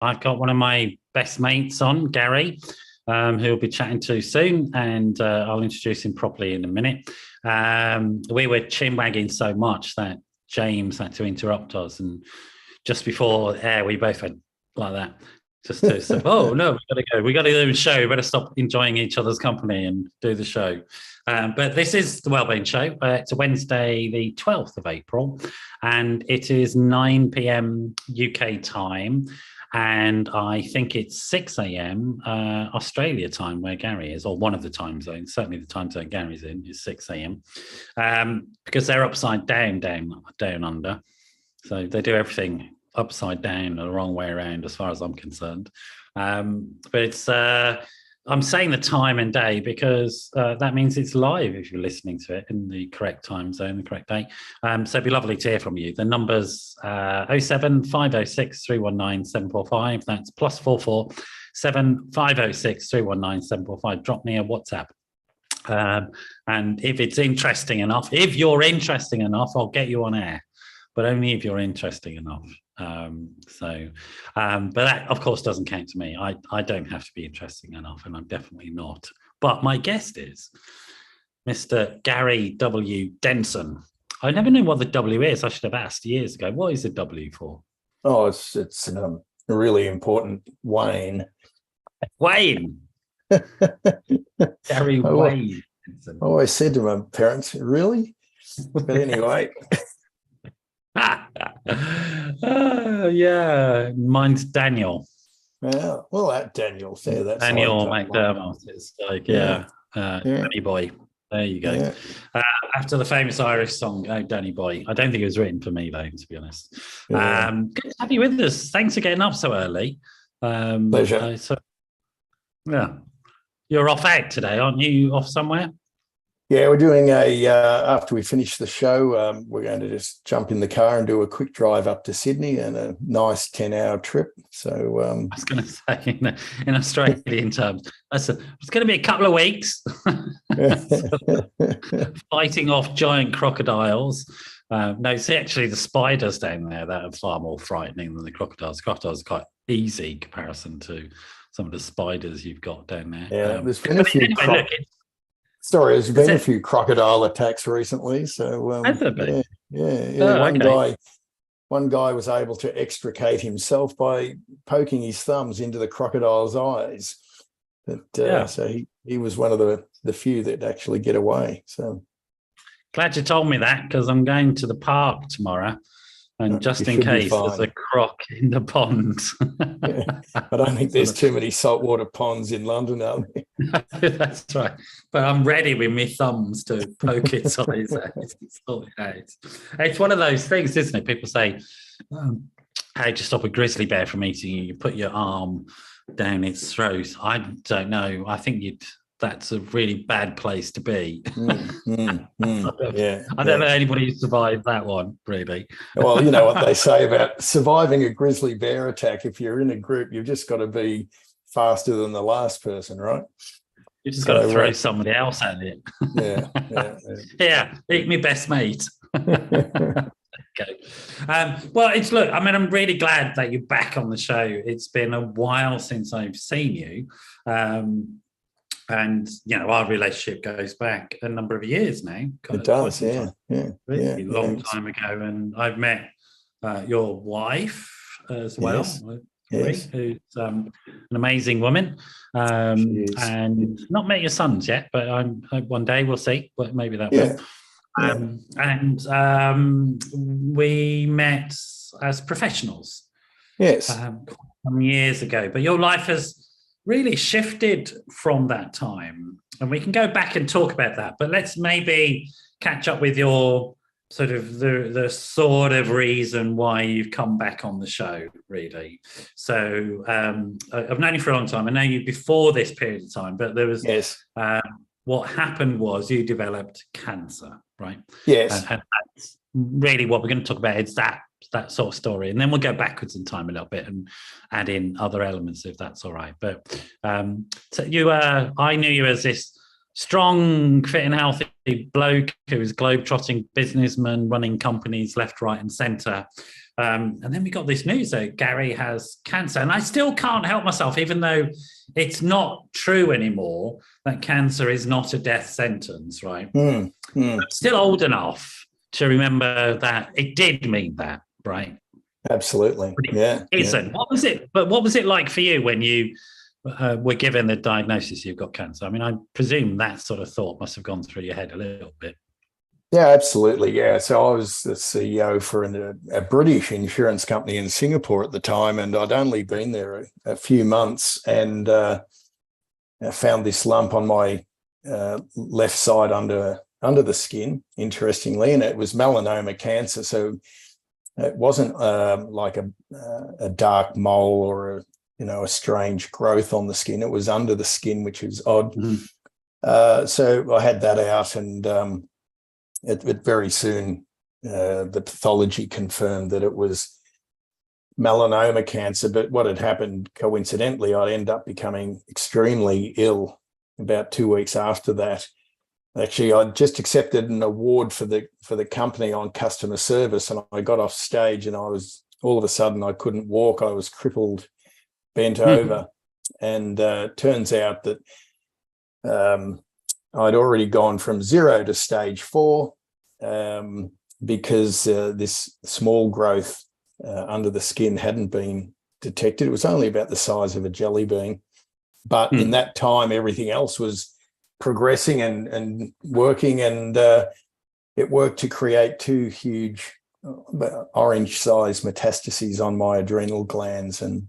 I've got one of my best mates on, Gary, who we'll be chatting to soon, and I'll introduce him properly in a minute. We were chin wagging so much that James had to interrupt us, and just before air, we both had like that. Just to say, oh no, we got to go. We got to do the show. We better stop enjoying each other's company and do the show. But this is the Wellbeing Show. It's a Wednesday, the 12th of April, and it is 9 p.m. UK time. And I think it's 6 a.m. Australia time where Gary is, or one of the time zones. Certainly the time zone Gary's in is 6 a.m. Because they're upside down under. So they do everything upside down or the wrong way around as far as I'm concerned. But it's I'm saying the time and day because that means it's live if you're listening to it in the correct time zone, the correct day. So it'd be lovely to hear from you. The number's 07 506 319 745. That's +44 7 506 319 745. Drop me a WhatsApp. And if it's interesting enough, if you're interesting enough, I'll get you on air. But only if you're interesting enough. But that, of course, doesn't count to me. I don't have to be interesting enough, and I'm definitely not. But my guest is Mr. Gary W. Denson. I never knew what the W is. I should have asked years ago. What is the W for? Oh, it's a really important Wayne. Wayne. Gary Wayne Denson. I always said to my parents, really? But anyway. Yeah, mine's Daniel. Yeah, well, that Daniel there. That's Daniel McDermott. It's like, Danny Boy. There you go. Yeah. After the famous Irish song, "Oh, Danny Boy." I don't think it was written for me, though, to be honest. Yeah. Good to have you with us. Thanks for getting up so early. Pleasure. You're off out today, aren't you? Off somewhere? Yeah, we're doing after we finish the show, we're going to just jump in the car and do a quick drive up to Sydney and a nice 10-hour trip. So I was going to say in Australian terms, it's going to be a couple of weeks fighting off giant crocodiles. No, see, actually the spiders down there that are far more frightening than the crocodiles. Crocodiles are quite easy in comparison to some of the spiders you've got down there. Yeah, there's been a few. There's been a few crocodile attacks recently. So one guy was able to extricate himself by poking his thumbs into the crocodile's eyes. So he was one of the few that actually get away. So glad you told me that, because I'm going to the park tomorrow. And just in case there's a croc in the pond. I don't think there's too many saltwater ponds in London, are there? That's right. But I'm ready with my thumbs to poke its eyes out and sort it out. It's one of those things, isn't it? People say, how do you stop a grizzly bear from eating you? You put your arm down its throat. I don't know. I think that's a really bad place to be. I don't know anybody who survived that one, really. Well, you know what they say about surviving a grizzly bear attack. If you're in a group, you've just got to be faster than the last person, right? You just got to throw somebody else at it. Yeah, eat me best mate. Okay. Well, I'm really glad that you're back on the show. It's been a while since I've seen you. And, our relationship goes back a number of years now. It does, Really long time ago. And I've met your wife as well, yes. who's an amazing woman. And not met your sons yet, but one day we'll see. But maybe that will. And we met as professionals. Yes. Some years ago. But your life has really shifted from that time, and we can go back and talk about that, but let's maybe catch up with your sort of the sort of reason why you've come back on the show, really. So I've known you for a long time. I know you before this period of time, but there was what happened was you developed cancer, right? Yes. And that's really what we're going to talk about. It's that sort of story, and then we'll go backwards in time a little bit and add in other elements if that's all right. But so I knew you as this strong, fit and healthy bloke who was globe-trotting businessman, running companies left, right and centre. And then we got this news that Gary has cancer. And I still can't help myself, even though it's not true anymore, that cancer is not a death sentence, right? I'm still old enough to remember that it did mean that, right? Absolutely. Yeah. It isn't. Yeah. What was it? But what was it like for you when you were given the diagnosis you've got cancer? I mean, I presume that sort of thought must have gone through your head a little bit. Yeah, absolutely. Yeah. So I was the CEO for a British insurance company in Singapore at the time, and I'd only been there a few months, and I found this lump on my left side under the skin, interestingly, and it was melanoma cancer. So it wasn't like a dark mole or a strange growth on the skin. It was under the skin, which is odd. So I had that out, and it very soon the pathology confirmed that it was melanoma cancer. But what had happened, coincidentally, I'd end up becoming extremely ill about 2 weeks after that. Actually, I just accepted an award for the company on customer service, and I got off stage, and I was all of a sudden I couldn't walk. I was crippled, bent over, and turns out that I'd already gone from 0 to stage 4 because this small growth under the skin hadn't been detected. It was only about the size of a jelly bean, but in that time, everything else was progressing and working, and it worked to create 2 huge orange-sized metastases on my adrenal glands, and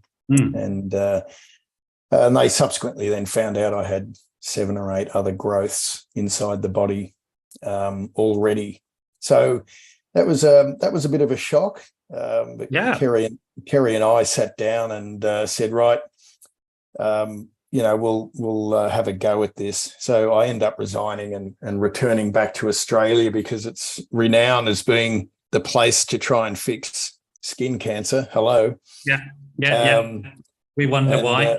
they subsequently then found out I had 7 or 8 other growths inside the body already. So that was a bit of a shock. But Kerry and I sat down and said, right, we'll have a go at this. So I end up resigning and returning back to Australia because it's renowned as being the place to try and fix skin cancer. Hello. Yeah. We wonder why.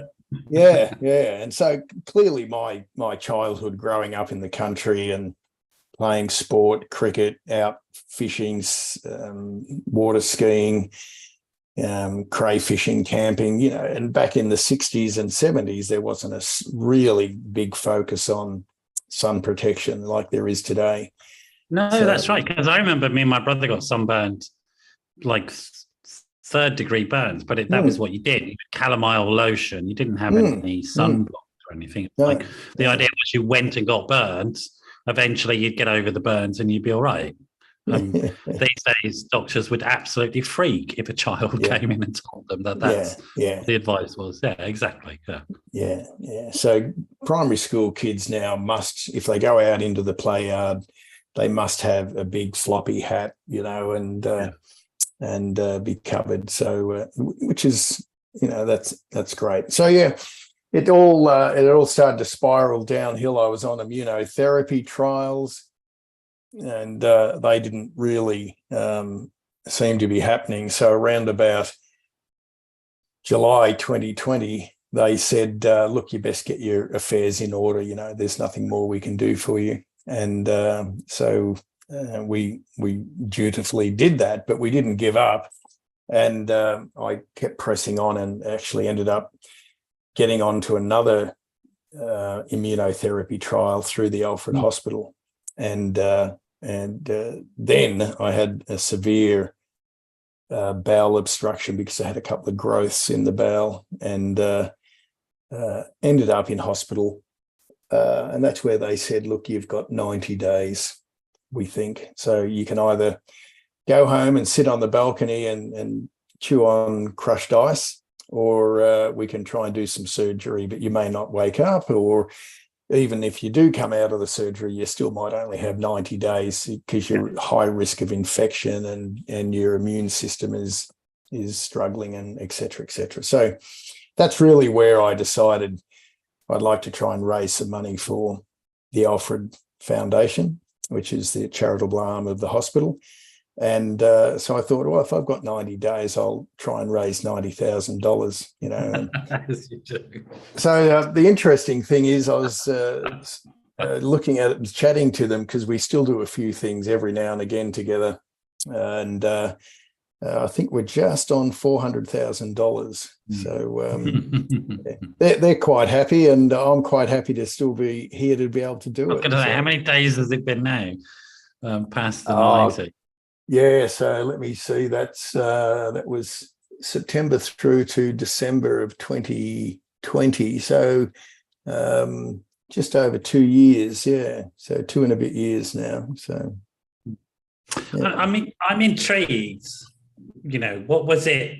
Yeah. And so clearly my childhood growing up in the country and playing sport, cricket, out fishing, water skiing, crayfishing, camping, and back in the 60s and 70s, there wasn't a really big focus on sun protection like there is today. No, that's right. Because I remember me and my brother got sunburned, like 3rd-degree burns, but that was what you did. You did chamomile lotion. You didn't have any sunblock or anything. Like the idea was you went and got burned. Eventually, you'd get over the burns and you'd be all right. These days, doctors would absolutely freak if a child came in and told them that's what the advice was. Yeah, exactly. Yeah. So primary school kids now must, if they go out into the play yard, they must have a big floppy hat, and be covered. So, which is, that's great. So yeah, it all started to spiral downhill. I was on immunotherapy trials, and they didn't really seem to be happening. So around about July 2020, they said, look, you best get your affairs in order. There's nothing more we can do for you. And so we dutifully did that, but we didn't give up. And I kept pressing on and actually ended up getting onto another immunotherapy trial through the Alfred Hospital. And then I had a severe bowel obstruction because I had a couple of growths in the bowel, and ended up in hospital. And that's where they said, look, you've got 90 days, we think. So you can either go home and sit on the balcony and chew on crushed ice, or we can try and do some surgery, but you may not wake up, or even if you do come out of the surgery, you still might only have 90 days because you're at high risk of infection and your immune system is struggling, and et cetera, et cetera. So that's really where I decided I'd like to try and raise some money for the Alfred Foundation, which is the charitable arm of the hospital. And so I thought, well, if I've got 90 days, I'll try and raise $90,000, As you do. So the interesting thing is I was looking at it and chatting to them, because we still do a few things every now and again together. And I think we're just on $400,000. So they're quite happy, and I'm quite happy to still be here to be able to do it. How many days has it been now? Past the 90? Yeah, so let me see. That was September through to December of 2020. So just over 2 years, yeah. So 2 and a bit years now. So yeah. I mean, I'm intrigued. What was it?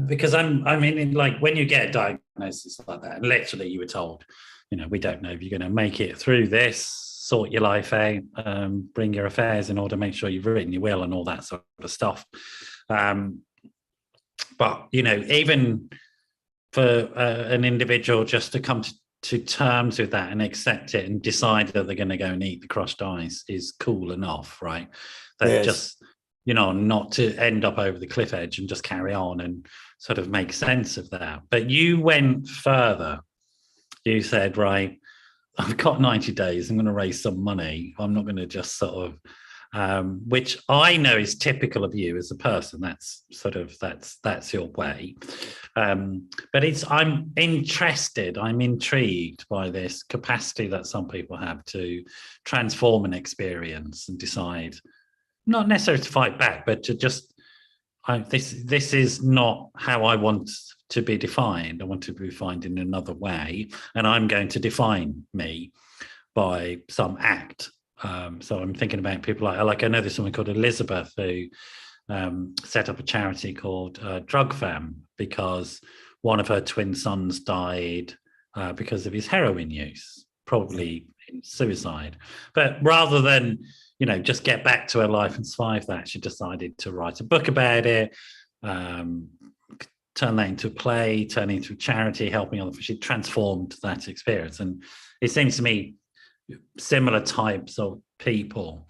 Because like when you get a diagnosis like that, and literally you were told, we don't know if you're going to make it through this, sort your life out, bring your affairs in order, make sure you've written your will and all that sort of stuff. But, even for an individual just to come to terms with that and accept it and decide that they're going to go and eat the crushed ice is cool enough, right? That yes. Just, not to end up over the cliff edge and just carry on and sort of make sense of that. But you went further. You said, right, I've got 90 days. I'm going to raise some money. I'm not going to just sort of, which I know is typical of you as a person. That's your way. But I'm interested. I'm intrigued by this capacity that some people have to transform an experience and decide, not necessarily to fight back, but to just, this is not how I want to be defined. I want to be defined in another way, and I'm going to define me by some act. So I'm thinking about people like I know there's someone called Elizabeth who set up a charity called Drug Fam because one of her twin sons died because of his heroin use, probably suicide. But rather than just get back to her life and survive that, she decided to write a book about it, turn that into a play, turn it into a charity, helping others. She transformed that experience. And it seems to me similar types of people.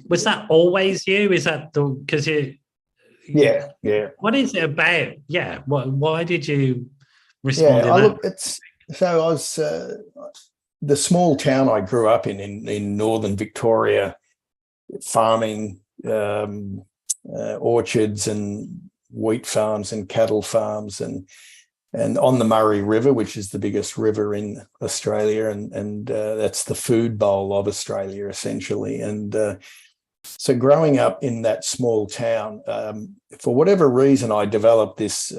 Was that always you? Is that because you? Yeah. What is it about? Yeah. Why did you respond? Yeah, look, I was the small town I grew up in northern Victoria, farming, orchards and wheat farms and cattle farms and on the Murray River, which is the biggest river in Australia, and that's the food bowl of Australia essentially. And so growing up in that small town, for whatever reason, I developed this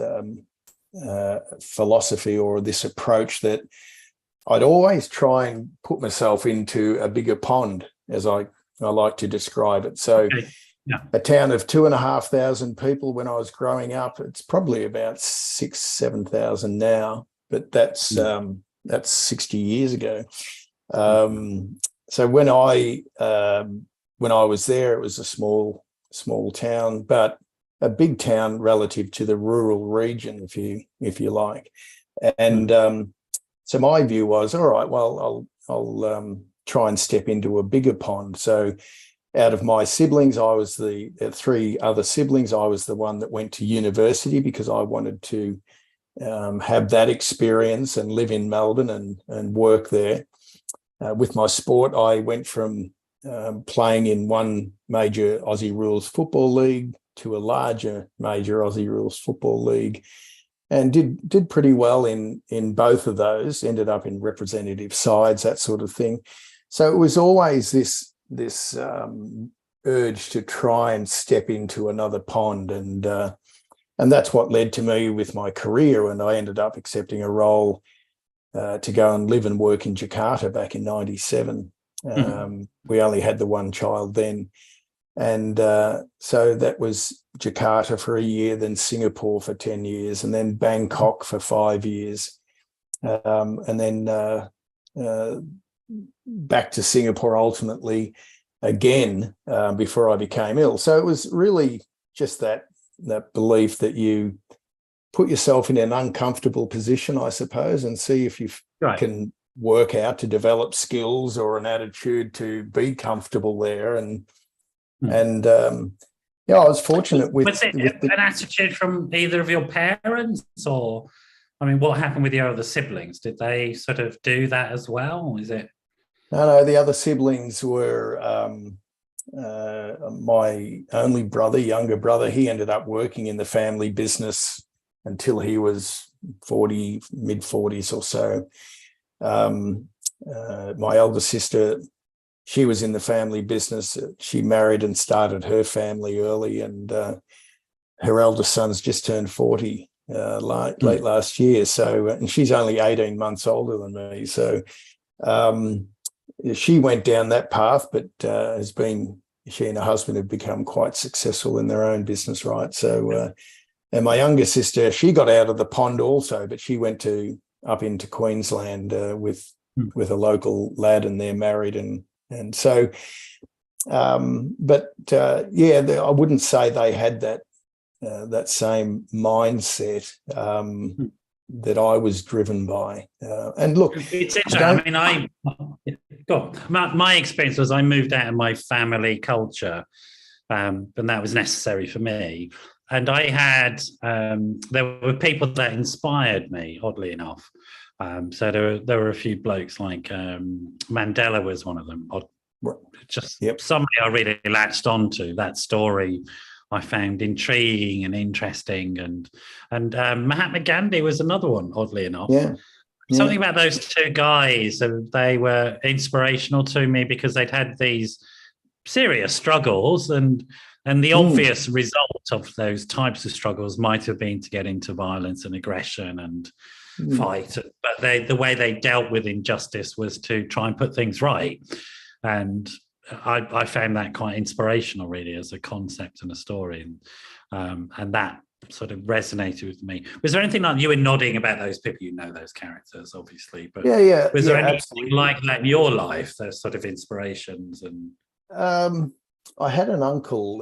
philosophy or this approach that I'd always try and put myself into a bigger pond, as I like to describe it. So a town of 2,500 people when I was growing up, it's probably about 6,000-7,000 now, but that's 60 years ago. So when I was there, it was a small town, but a big town relative to the rural region, if you like. And so my view was, all right, well, I'll try and step into a bigger pond. So out of my siblings, I was the 3 other siblings. I was the one that went to university because I wanted to have that experience and live in Melbourne and work there. With my sport, I went from playing in one major Aussie rules football league to a larger major Aussie rules football league, and did pretty well in both of those. Ended up in representative sides, that sort of thing. So it was always this urge to try and step into another pond, and that's what led to me with my career. And I ended up accepting a role to go and live and work in Jakarta back in '97. We only had the one child then, and so that was Jakarta for a year, then Singapore for 10 years, and then Bangkok for 5 years, and then back to Singapore ultimately again before I became ill. So it was really just that belief that you put yourself in an uncomfortable position, I suppose, and see if you can work out to develop skills or an attitude to be comfortable there. And I was fortunate with an attitude from either of your parents, or what happened with your other siblings? Did they sort of do that as well? Is it? No, the other siblings were my only brother, younger brother, he ended up working in the family business until he was 40, mid-40s or so. My elder sister, she was in the family business. She married and started her family early, and her eldest son's just turned 40 late last year. So, and she's only 18 months older than me. So she went down that path, but she and her husband have become quite successful in their own business, right? So, and my younger sister, she got out of the pond also, but she went up into Queensland with a local lad, and they're married, and so, I wouldn't say they had that same mindset that I was driven by. And look, it's interesting. My experience was I moved out of my family culture, and that was necessary for me. And I had there were people that inspired me, oddly enough. So there were a few blokes like Mandela was one of them. Somebody I really latched onto. That story I found intriguing and interesting, and Mahatma Gandhi was another one, oddly enough. Something about those two guys, they were inspirational to me because they'd had these serious struggles, and the obvious result of those types of struggles might have been to get into violence and aggression and fight, but the way they dealt with injustice was to try and put things right. And I found that quite inspirational, really, as a concept and a story, and that sort of resonated with me. Was there anything like, you were nodding about those people, you know those characters, obviously, but was there anything absolutely like that in your life, those sort of inspirations? And I had an uncle,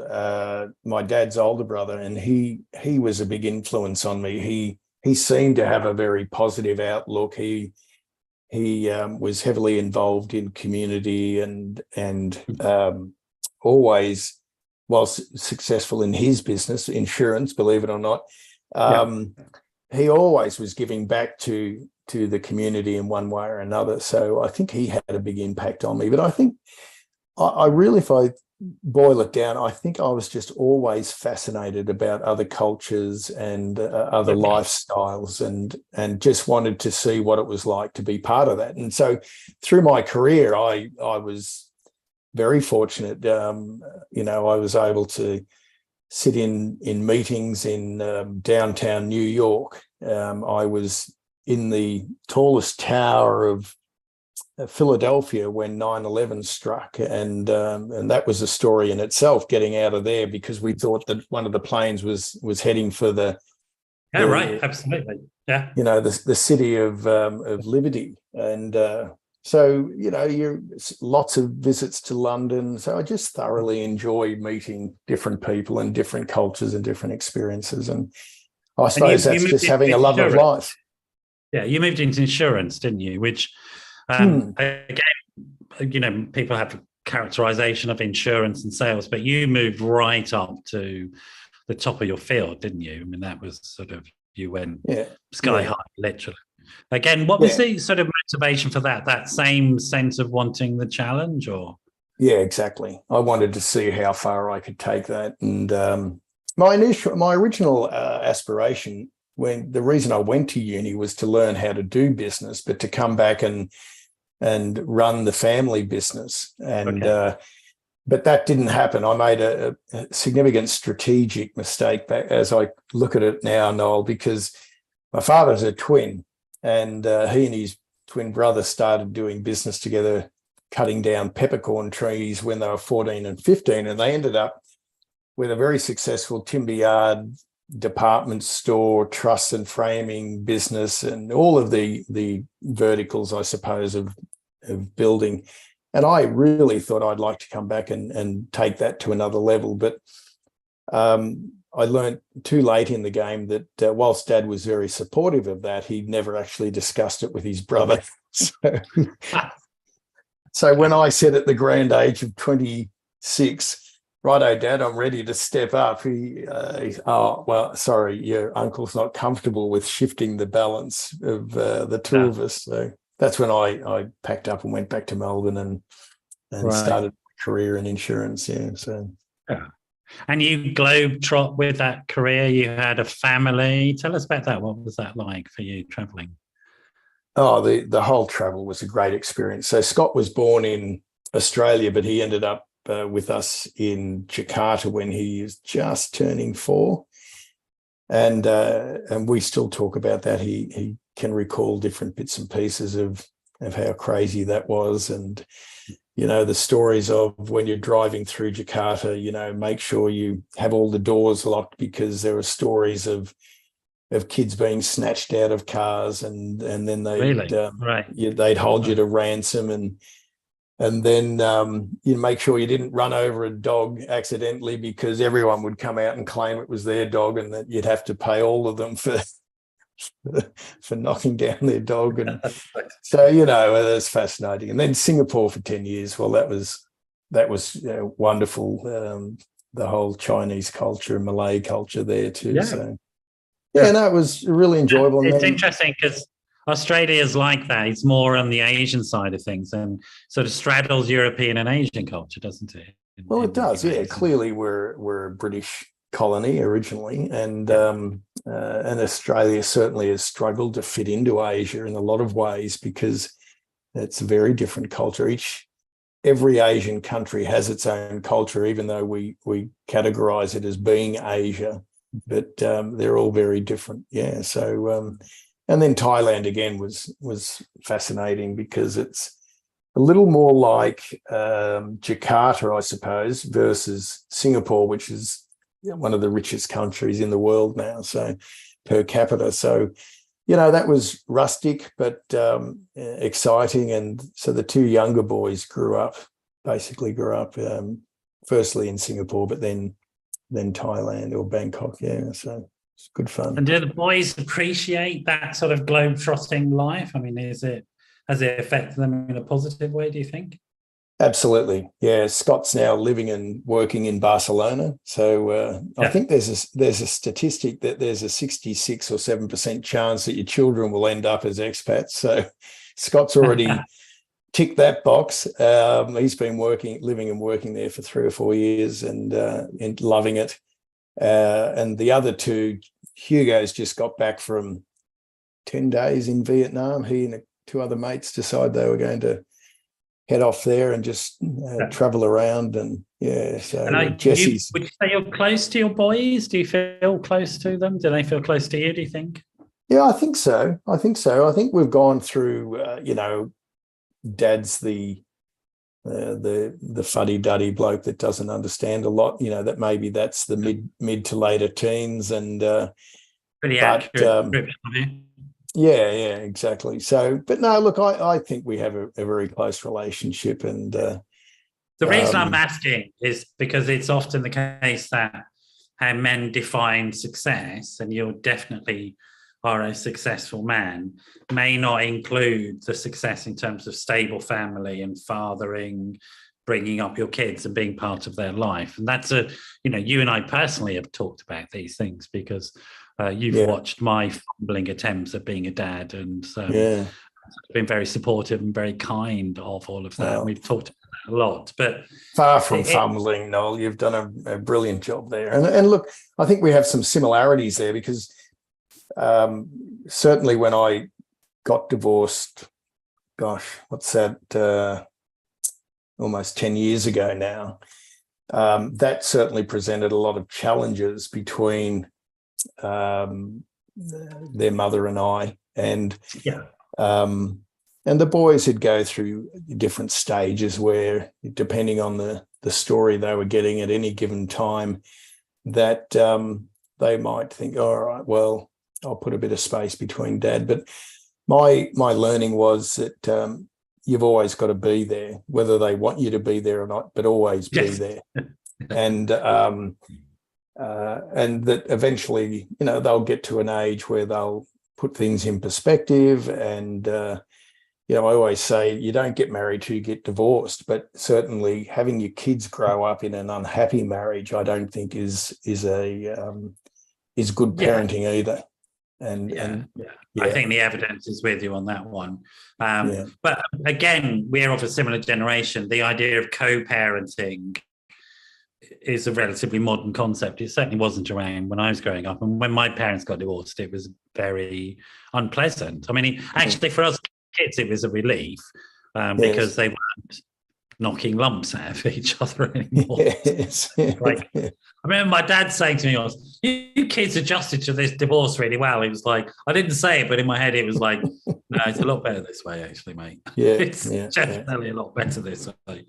my dad's older brother, and he was a big influence on me. He seemed to have a very positive outlook. He was heavily involved in community and always, whilst successful in his business, insurance, believe it or not, he always was giving back to the community in one way or another. So I think he had a big impact on me. But I think I really, if I boil it down, I think I was just always fascinated about other cultures and other lifestyles, and just wanted to see what it was like to be part of that. And so through my career, I was very fortunate. I was able to sit in meetings in downtown New York. I was in the tallest tower of Philadelphia when 9/11 struck, and that was a story in itself, getting out of there, because we thought that one of the planes was heading for absolutely, the city of Liberty, and so you're lots of visits to London. So I just thoroughly enjoy meeting different people and different cultures and different experiences, and I suppose that's just having a love of life. Yeah, you moved into insurance, didn't you? Which again, people have a characterization of insurance and sales, but you moved right up to the top of your field, didn't you? I mean, that was sort of, you went sky high, literally. Again, what was the sort of motivation for that same sense of wanting the challenge, or? Yeah, exactly. I wanted to see how far I could take that. And my original aspiration, when the reason I went to uni, was to learn how to do business, but to come back and run the family business. And but that didn't happen. I made a significant strategic mistake as I look at it now, Noel, because my father's a twin, and he and his twin brother started doing business together, cutting down peppercorn trees when they were 14 and 15, and they ended up with a very successful timber yard, department store, truss and framing business, and all of the verticals, I suppose, of building. And I really thought I'd like to come back and take that to another level. But I learned too late in the game that whilst Dad was very supportive of that, he'd never actually discussed it with his brother. So when I said at the grand age of 26, righto, Dad, I'm ready to step up, oh, well, sorry, your uncle's not comfortable with shifting the balance of the two of us. So that's when I packed up and went back to Melbourne and started my career in insurance. Yeah, so. Yeah. And you globetrot with that career. You had a family. Tell us about that. What was that like for you traveling? Oh, the whole travel was a great experience. So Scott was born in Australia, but he ended up with us in Jakarta when he was just turning 4. And we still talk about that. He can recall different bits and pieces of how crazy that was. And, the stories of when you're driving through Jakarta, make sure you have all the doors locked, because there are stories of kids being snatched out of cars, and then they'd hold you to ransom, and then you make sure you didn't run over a dog accidentally, because everyone would come out and claim it was their dog, and that you'd have to pay all of them for knocking down their dog. And so that's fascinating. And then Singapore for 10 years. Well, that was wonderful. The whole Chinese culture and Malay culture there too. Yeah. So. Yeah, no, it was really enjoyable. It's interesting because Australia is like that. It's more on the Asian side of things and sort of straddles European and Asian culture, doesn't it? Well, it does. Yeah, clearly we're a British colony originally, and Australia certainly has struggled to fit into Asia in a lot of ways, because it's a very different culture. Every Asian country has its own culture, even though we categorize it as being Asia. But they're all very different. Yeah. So, and then Thailand again was fascinating, because it's a little more like Jakarta, I suppose, versus Singapore, which is one of the richest countries in the world now, so per capita. So, that was rustic but exciting. And so the 2 younger boys grew up firstly in Singapore, but then Thailand or Bangkok. Yeah, so it's good fun. And do the boys appreciate that sort of globe-trotting life? I mean, has it affected them in a positive way, do you think? Absolutely. Yeah, Scott's now living and working in Barcelona. So I think there's a statistic that there's a 66 or 7% chance that your children will end up as expats. So Scott's already tick that box. He's been living and working there for 3 or 4 years, and loving it. And the other 2, Hugo's just got back from 10 days in Vietnam. He and 2 other mates decided they were going to head off there and just travel around. And Jesse's. Would you say you're close to your boys? Do you feel close to them? Do they feel close to you, do you think? Yeah, I think so. I think we've gone through, Dad's the fuddy-duddy bloke that doesn't understand a lot. That maybe that's the mid to later teens, and pretty accurate description of you. Yeah, exactly. So, but no, look, I think we have a very close relationship, and the reason I'm asking is because it's often the case that how men define success, and you're definitely are a successful man, may not include the success in terms of stable family and fathering, bringing up your kids and being part of their life. And that's you and I personally have talked about these things, because you've watched my fumbling attempts at being a dad, and been very supportive and very kind of all of that. Well, we've talked about that a lot, but far from fumbling, Noel. You've done a brilliant job there. And look, I think we have some similarities there, because certainly when I got divorced, what's that, almost 10 years ago now, that certainly presented a lot of challenges between their mother and I, and the boys would go through different stages where, depending on the story they were getting at any given time, that they might think, all right, well, I'll put a bit of space between Dad. But my learning was that you've always got to be there, whether they want you to be there or not, but always be there. And that eventually, they'll get to an age where they'll put things in perspective. And, I always say you don't get married till you get divorced, but certainly having your kids grow up in an unhappy marriage, I don't think is good parenting either. And I think the evidence is with you on that one. Yeah. But again, we're of a similar generation. The idea of co-parenting is a relatively modern concept. It certainly wasn't around when I was growing up. And when my parents got divorced, it was very unpleasant. I mean, actually, for us kids, it was a relief because they weren't knocking lumps out of each other anymore. Yes. Like, I remember my dad saying to me, you kids adjusted to this divorce really well. He was like, I didn't say it, but in my head, it was like, no, it's a lot better this way, actually, mate. Yeah, it's definitely a lot better this way.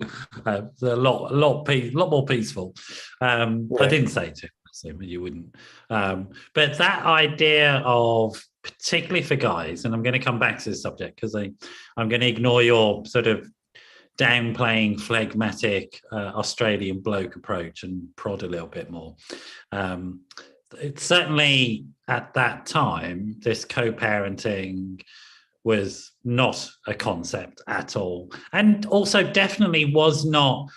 It's a lot more peaceful. I didn't say it to him, but you wouldn't. But that idea of, particularly for guys, and I'm going to come back to this subject because I'm going to ignore your sort of downplaying phlegmatic Australian bloke approach and prod a little bit more. It's certainly at that time, this co-parenting was not a concept at all, and also definitely was not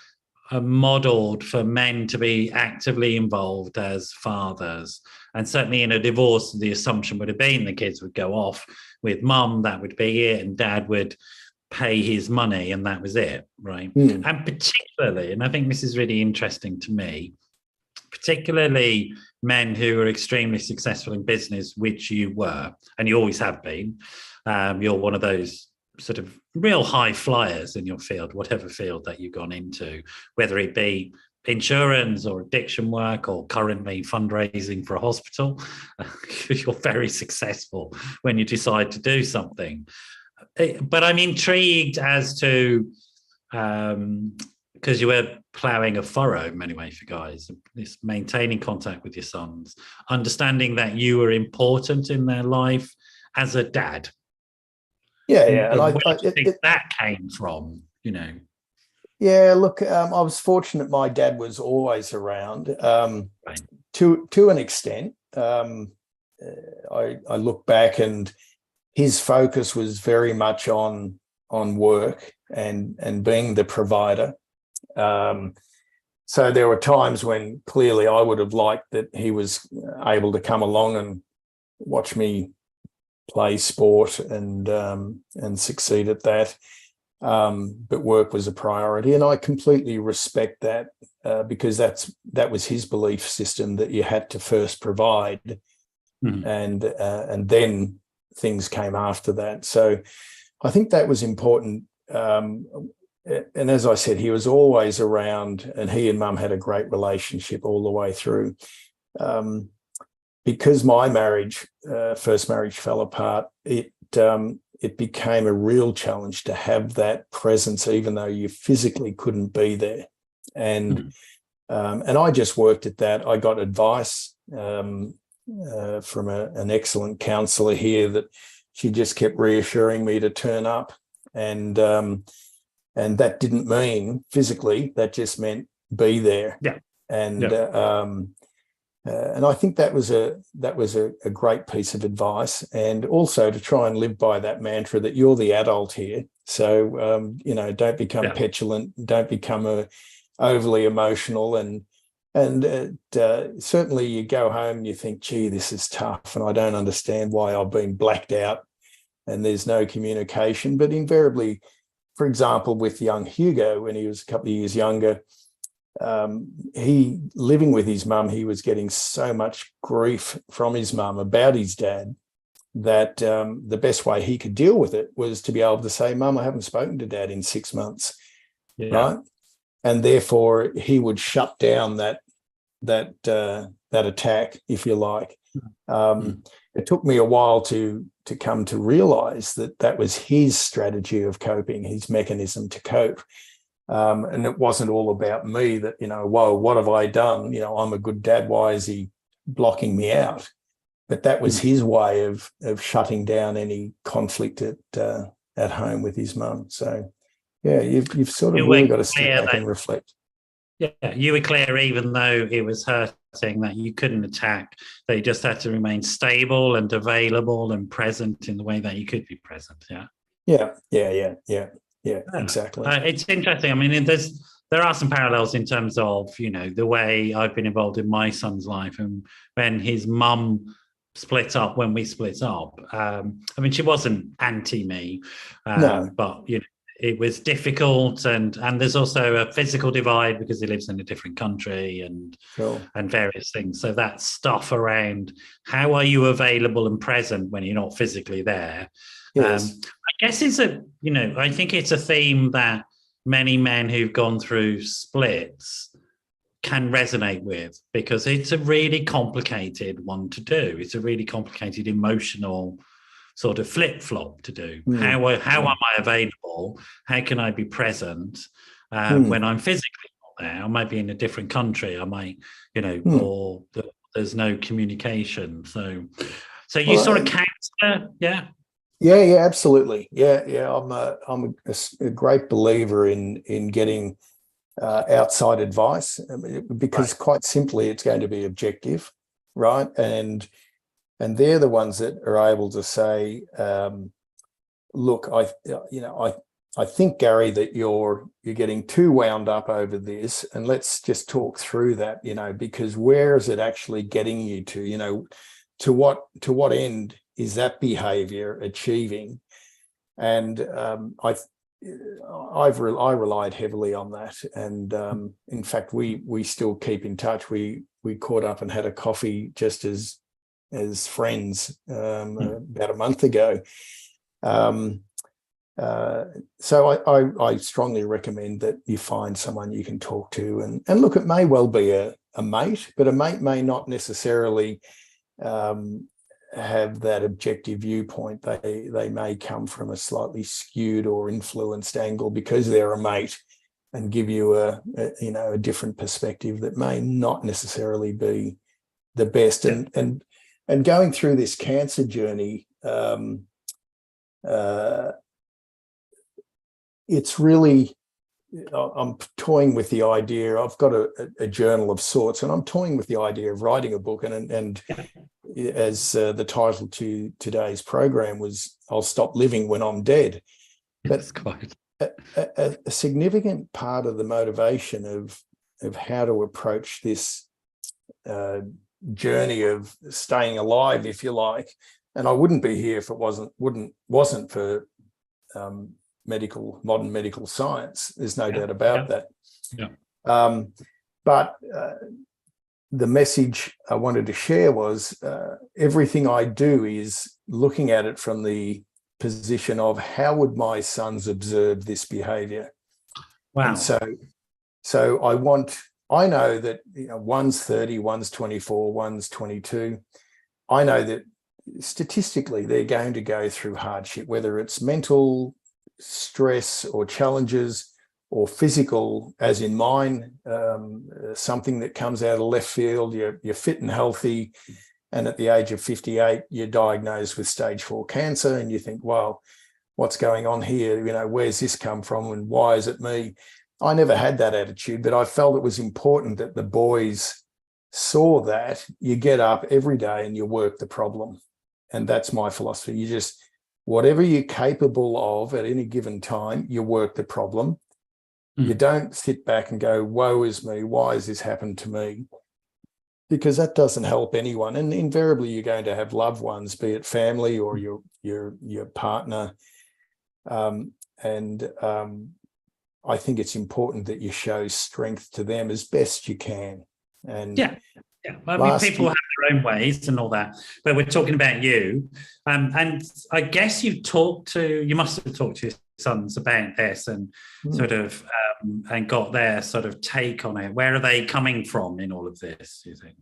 modeled for men to be actively involved as fathers. And certainly in a divorce, the assumption would have been the kids would go off with mum, that would be it, and dad would pay his money, and that was it, right? And particularly, and I think this is really interesting to me, particularly men who are extremely successful in business, which you were, and you always have been. You're one of those sort of real high flyers in your field, whatever field that you've gone into, whether it be insurance or addiction work or currently fundraising for a hospital. You're very successful when you decide to do something. But I'm intrigued as to, because you were ploughing a furrow in many ways for guys, this maintaining contact with your sons, understanding that you were important in their life as a dad. Yeah. And where do you think that came from, you know? Yeah, look, I was fortunate my dad was always around Right. to an extent. I look back and his focus was very much on work and being the provider. So there were times when clearly I would have liked that he was able to come along and watch me play sport and succeed at that. But work was a priority, and I completely respect that because that was his belief system, that you had to first provide, and then things came after that. So I think that was important. And as I said, he was always around, and he and mum had a great relationship all the way through. Because my first marriage fell apart, it became a real challenge to have that presence, even though you physically couldn't be there. And I just worked at that. I got advice from an excellent counsellor here that she just kept reassuring me to turn up, and that didn't mean physically. That just meant be there. Yeah. And I think that was a great piece of advice, and also to try and live by that mantra that you're the adult here. So don't become petulant, don't become overly emotional, and certainly you go home and you think, gee, this is tough, and I don't understand why I've been blacked out and there's no communication. But invariably, for example, with young Hugo, when he was a couple of years younger, he living with his mum, he was getting so much grief from his mum about his dad that the best way he could deal with it was to be able to say, Mum, I haven't spoken to Dad in 6 months, right? And therefore he would shut down that attack, if you like. It took me a while to come to realise that was his strategy of coping, his mechanism to cope. And it wasn't all about me that, whoa, what have I done? I'm a good dad. Why is he blocking me out? But that was his way of shutting down any conflict at home with his mum. So, yeah, you've sort of really got to sit back and reflect. Yeah, you were clear, even though it was hurting, that you couldn't attack, that you just had to remain stable and available and present in the way that you could be present. Yeah, exactly. It's interesting. I mean, there are some parallels in terms of, the way I've been involved in my son's life, and when his mum split up when we split up. I mean, she wasn't anti me, No. but it was difficult, and there's also a physical divide because he lives in a different country and Sure. and various things. So that stuff around how are you available and present when you're not physically there. Yes. I guess I think it's a theme that many men who've gone through splits can resonate with, because it's a really complicated one to do. It's a really complicated emotional sort of flip-flop to do. How am I available? How can I be present when I'm physically not there? I might be in a different country. I might, or there's no communication. So you sort of counselor, yeah. Yeah, absolutely. Yeah. I'm a great believer in getting outside advice, because quite simply it's going to be objective, right? And they're the ones that are able to say, look, I think, Gary, that you're getting too wound up over this, and let's just talk through that, because where is it actually getting you to? To what end is that behavior achieving? And I relied heavily on that, and in fact, we still keep in touch. We caught up and had a coffee just as friends about a month ago. So I strongly recommend that you find someone you can talk to, and look, it may well be a mate, but a mate may not necessarily have that objective viewpoint. They may come from a slightly skewed or influenced angle because they're a mate, and give you a different perspective that may not necessarily be the best. And going through this cancer journey, it's really, I'm toying with the idea. I've got a journal of sorts, and I'm toying with the idea of writing a book. And as the title to today's program was, "I'll Stop Living When I'm Dead." But a significant part of the motivation of how to approach this journey of staying alive, if you like, and I wouldn't be here if it wasn't for modern medical science. There's no doubt about that. Yeah. But the message I wanted to share was everything I do is looking at it from the position of how would my sons observe this behavior. Wow. And so I know that one's 30, one's 24, one's 22. I know that statistically they're going to go through hardship, whether it's mental stress or challenges, or physical, as in mine, something that comes out of left field. You're fit and healthy, and at the age of 58, you're diagnosed with stage 4 cancer, and you think, well, what's going on here? Where's this come from, and why is it me? I never had that attitude, but I felt it was important that the boys saw that you get up every day and you work the problem. And that's my philosophy. You just, whatever you're capable of at any given time, you work the problem. You don't sit back and go, woe is me, why has this happened to me? Because that doesn't help anyone. And invariably you're going to have loved ones, be it family or your partner. I think it's important that you show strength to them as best you can. And yeah. I mean, people have their own ways and all that, but we're talking about you. And I guess you must have talked to your sons about this and sort of and got their sort of take on it. Where are they coming from in all of this, do you think?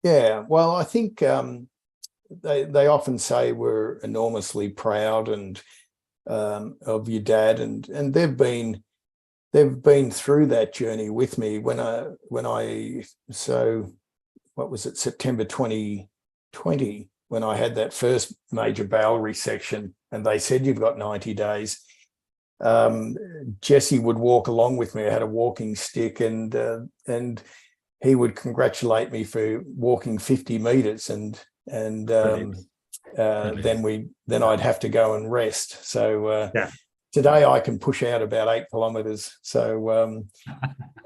Yeah, well, I think they often say we're enormously proud and of your dad, and they've been through that journey with me. What was it, September 2020, when I had that first major bowel resection, and they said, you've got 90 days. Jesse would walk along with me. I had a walking stick, and he would congratulate me for walking 50 meters, and then I'd have to go and rest. So today I can push out about 8 kilometers. So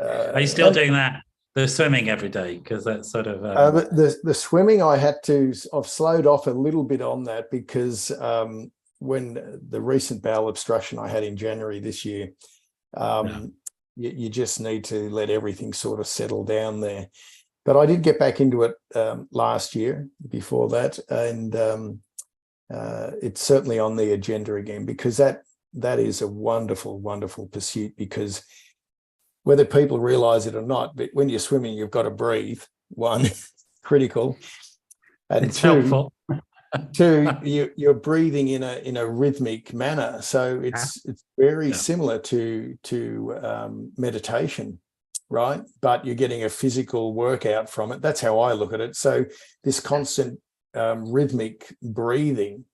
are you still doing that? the swimming every day, because that's sort of the swimming I've slowed off a little bit on that because when the recent bowel obstruction I had in January this year, you just need to let everything sort of settle down there. But I did get back into it last year before that, and it's certainly on the agenda again, because that is a wonderful, wonderful pursuit, because whether people realize it or not, but when you're swimming, you've got to breathe. One, critical. And it's helpful. Two, you're breathing in a rhythmic manner. So it's very similar to meditation, right? But you're getting a physical workout from it. That's how I look at it. So this constant rhythmic breathing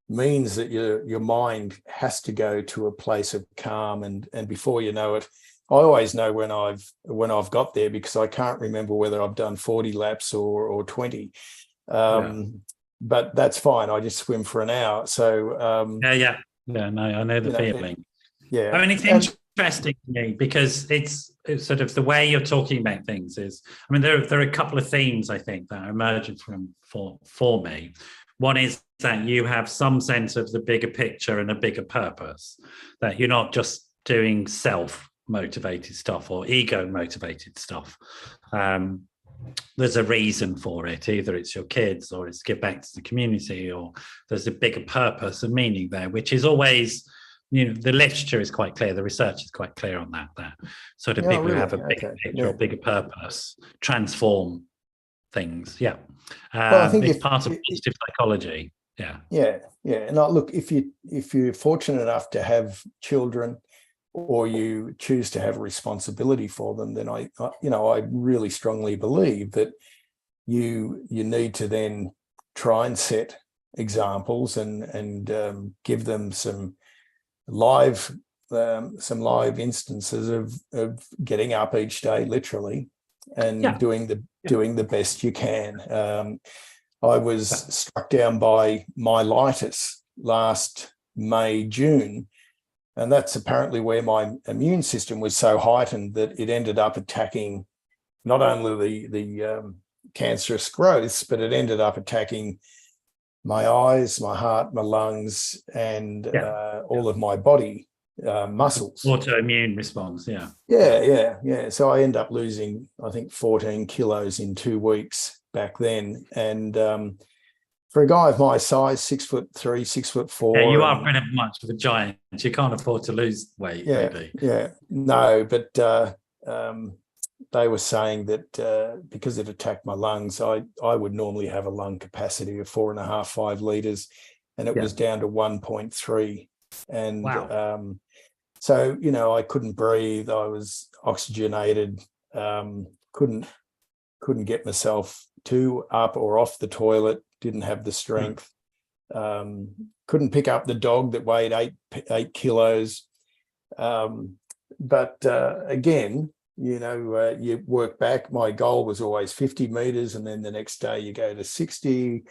means that your mind has to go to a place of calm, and before you know it, I always know when I've got there, because I can't remember whether I've done 40 laps or 20. But that's fine. I just swim for an hour. So no, I know the feeling. I mean, it's interesting to me because it's sort of the way you're talking about things is, I mean, there are a couple of themes I think that are emerging for me. One is that you have some sense of the bigger picture and a bigger purpose, that you're not just doing self-motivated stuff or ego-motivated stuff. There's a reason for it. Either it's your kids, or it's give back to the community, or there's a bigger purpose and meaning there, which is always, the literature is quite clear, the research is quite clear on that sort of people who have a bigger picture or bigger purpose transform things. Well, I think it's part of positive psychology. And look, if you're fortunate enough to have children, or you choose to have a responsibility for them, then I really strongly believe that you need to then try and set examples and give them some live instances of getting up each day, literally, and doing the best you can. I was struck down by myelitis last May, June. And that's apparently where my immune system was so heightened that it ended up attacking not only the cancerous growths, but it ended up attacking my eyes, my heart, my lungs, and all of my body muscles. Autoimmune response, So I end up losing, I think, 14 kilos in 2 weeks back then. And for a guy of my size, 6'3", 6'4". You are pretty much of a giant. You can't afford to lose weight, maybe. No, but they were saying that because it attacked my lungs, I would normally have a lung capacity of 4.5, 5 litres, and it was down to 1.3. And so, I couldn't breathe. I was oxygenated, couldn't get myself up or off the toilet, didn't have the strength, couldn't pick up the dog that weighed 8 kilos. But again, you work back. My goal was always 50 meters, and then the next day you go to 60,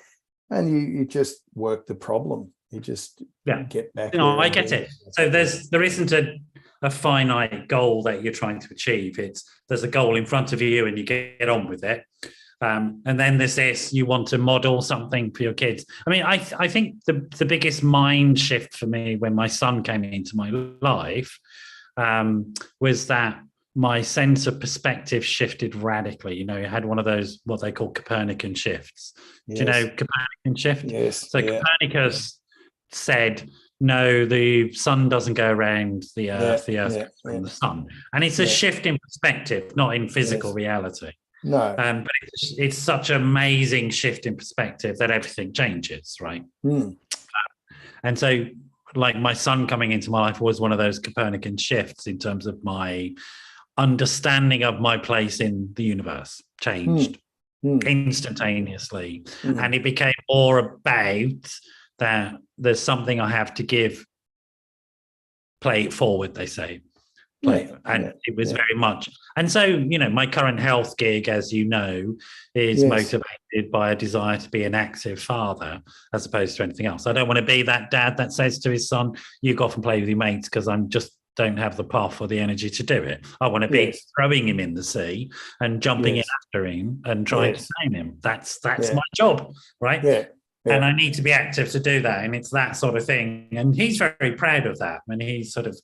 and you just work the problem. You just get back. I get it. So there isn't a finite goal that you're trying to achieve. There's a goal in front of you, and you get on with it. And then there's this, you want to model something for your kids. I mean, I think the biggest mind shift for me when my son came into my life was that my sense of perspective shifted radically. I had one of those, what they call Copernican shifts. Yes. Do you know Copernican shift? Yes. So Copernicus said, no, the sun doesn't go around the earth, the earth goes around the sun. And it's a shift in perspective, not in physical reality. No, but it's such an amazing shift in perspective that everything changes, right? And so, like, my son coming into my life was one of those Copernican shifts in terms of my understanding of my place in the universe changed instantaneously, and it became more about that there's something I have to give. Play it forward, they say. It was very much, and so my current health gig, as you know, is motivated by a desire to be an active father as opposed to anything else. I don't want to be that dad that says to his son, you go off and play with your mates, because I'm just don't have the path or the energy to do it. I want to be throwing him in the sea and jumping in after him and trying to save him. That's my job, right? Yeah. And I need to be active to do that. And it's that sort of thing. And he's very proud of that. And he sort of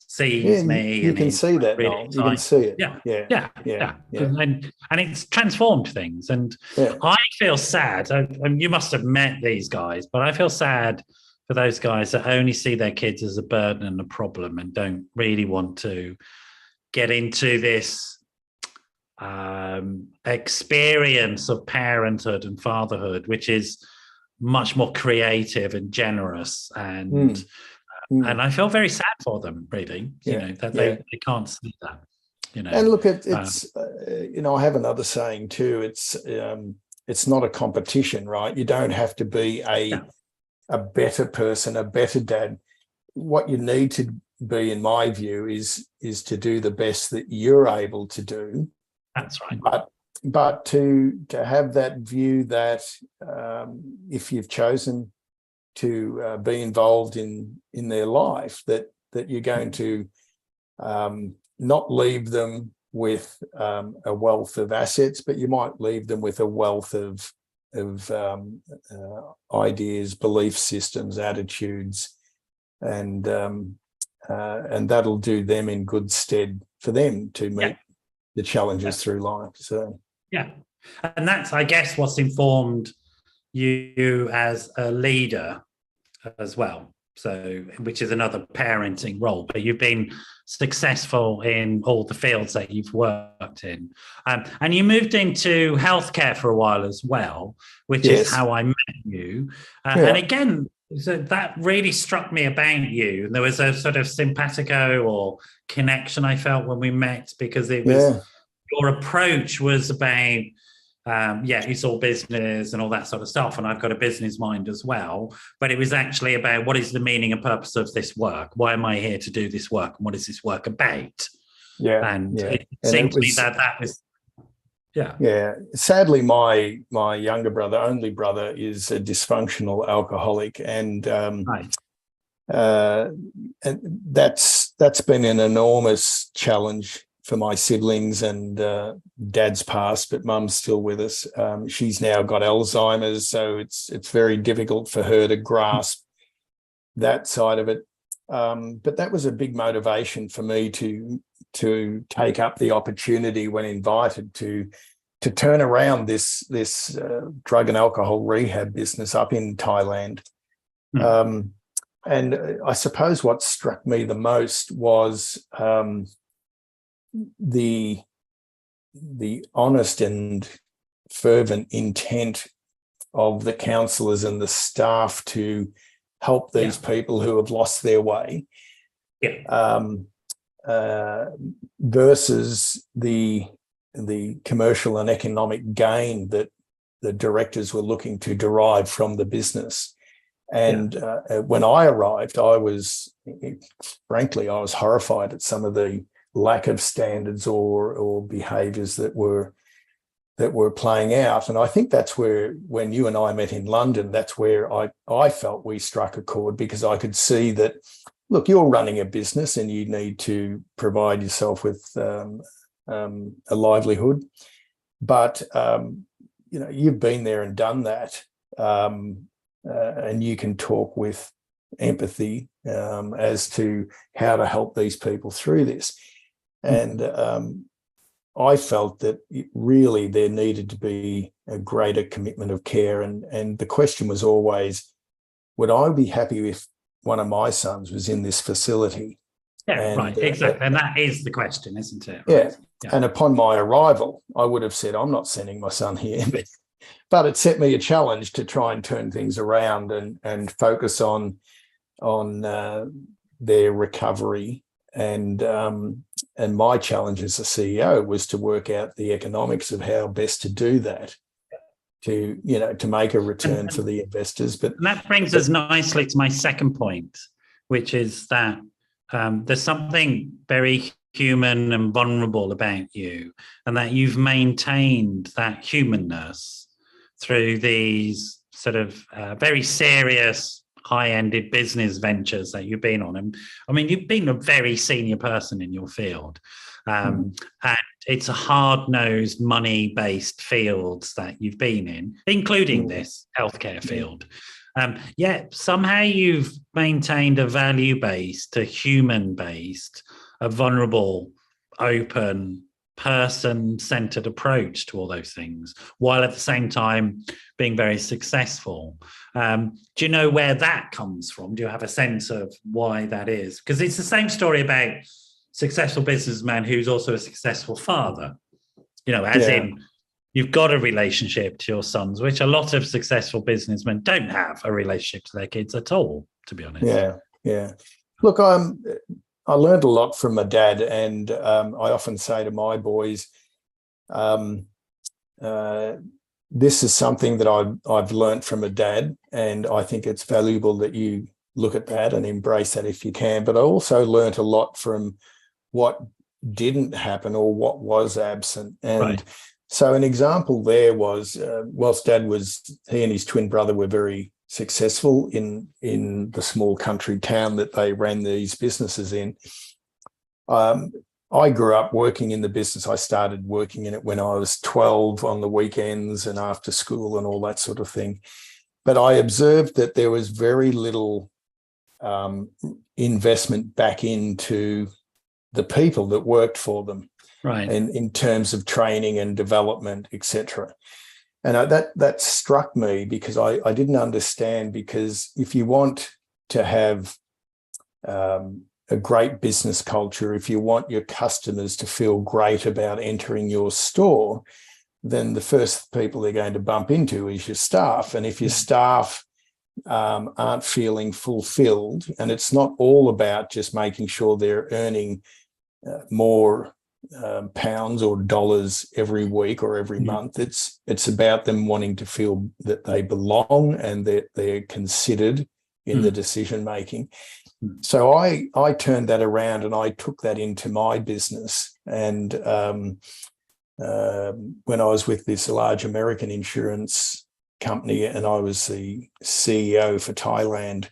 sees me. You can see that, really Noel. You can see it. Yeah. And it's transformed things. And I feel sad. And you must have met these guys, but I feel sad for those guys that only see their kids as a burden and a problem and don't really want to get into this experience of parenthood and fatherhood, which is much more creative and generous. And I feel very sad for them, really, that they can't see that. And look, it's I have another saying too. It's not a competition, right? You don't have to be a better person, a better dad. What you need to be, in my view, is to do the best that you're able to do. That's right. But to have that view that if you've chosen to be involved in their life, that you're going to not leave them with a wealth of assets, but you might leave them with a wealth of ideas, belief systems, attitudes, and that'll do them in good stead for them to meet the challenges through life. So and that's, I guess, what's informed you as a leader as well. So, which is another parenting role, but you've been successful in all the fields that you've worked in. And you moved into healthcare for a while as well, which is how I met you. And again, so that really struck me about you. There was a sort of simpatico or connection I felt when we met, because it was your approach was about it's all business and all that sort of stuff. And I've got a business mind as well. But it was actually about, what is the meaning and purpose of this work? Why am I here to do this work? And what is this work about? It seemed to me that was, Sadly, my younger brother, only brother, is a dysfunctional alcoholic. And that's been an enormous challenge for my siblings, and dad's passed, but mum's still with us. She's now got Alzheimer's, so it's very difficult for her to grasp that side of it. But that was a big motivation for me to take up the opportunity when invited to turn around this drug and alcohol rehab business up in Thailand. And I suppose what struck me the most was the honest and fervent intent of the counsellors and the staff to help these people who have lost their way, versus the commercial and economic gain that the directors were looking to derive from the business. And when I arrived, I was horrified at some of the lack of standards or behaviours that were playing out. And I think that's where, when you and I met in London, that's where I felt we struck a chord, because I could see that, look, you're running a business and you need to provide yourself with a livelihood, but you've been there and done that, and you can talk with empathy as to how to help these people through this. And I felt that really there needed to be a greater commitment of care. And the question was always, would I be happy if one of my sons was in this facility? Exactly. And that is the question, isn't it? Right? Yeah. And upon my arrival, I would have said, I'm not sending my son here. But it set me a challenge to try and turn things around and focus on their recovery. And my challenge as a CEO was to work out the economics of how best to do that, to make a return for the investors. But that brings us nicely to my second point, which is that there's something very human and vulnerable about you, and that you've maintained that humanness through these sort of very serious, high-ended business ventures that you've been on. And I mean, you've been a very senior person in your field. And it's a hard-nosed, money-based fields that you've been in, including this healthcare field. Yet somehow you've maintained a value-based, a human-based, a vulnerable, open, person-centered approach to all those things, while at the same time being very successful. Do you know where that comes from? Do you have a sense of why that is? Because it's the same story about successful businessman who's also a successful father, as in you've got a relationship to your sons, which a lot of successful businessmen don't have a relationship to their kids at all, to be honest. Yeah. Look, I learned a lot from my dad, and I often say to my boys, this is something that I've learned from a dad, and I think it's valuable that you look at that and embrace that if you can. But I also learned a lot from what didn't happen or what was absent. And so an example there was, whilst Dad he and his twin brother were very successful in the small country town that they ran these businesses in. I grew up working in the business. I started working in it when I was 12 on the weekends and after school and all that sort of thing. But I observed that there was very little investment back into the people that worked for them, and in terms of training and development, etc. And that struck me because I didn't understand, because if you want to have a great business culture, if you want your customers to feel great about entering your store, then the first people they're going to bump into is your staff. And if your staff aren't feeling fulfilled, and it's not all about just making sure they're earning more pounds or dollars every week or every month. It's about them wanting to feel that they belong and that they're considered in the decision making. So I turned that around and I took that into my business. And when I was with this large American insurance company and I was the CEO for Thailand,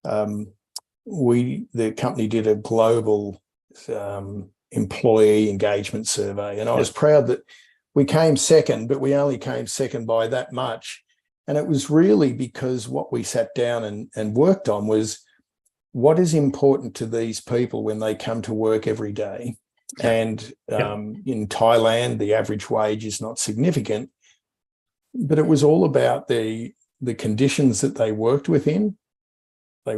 the company did a global employee engagement survey, and I was proud that we came second, but we only came second by that much. And it was really because what we sat down and worked on was what is important to these people when they come to work every day. And in Thailand, the average wage is not significant, but it was all about the conditions that they worked within. They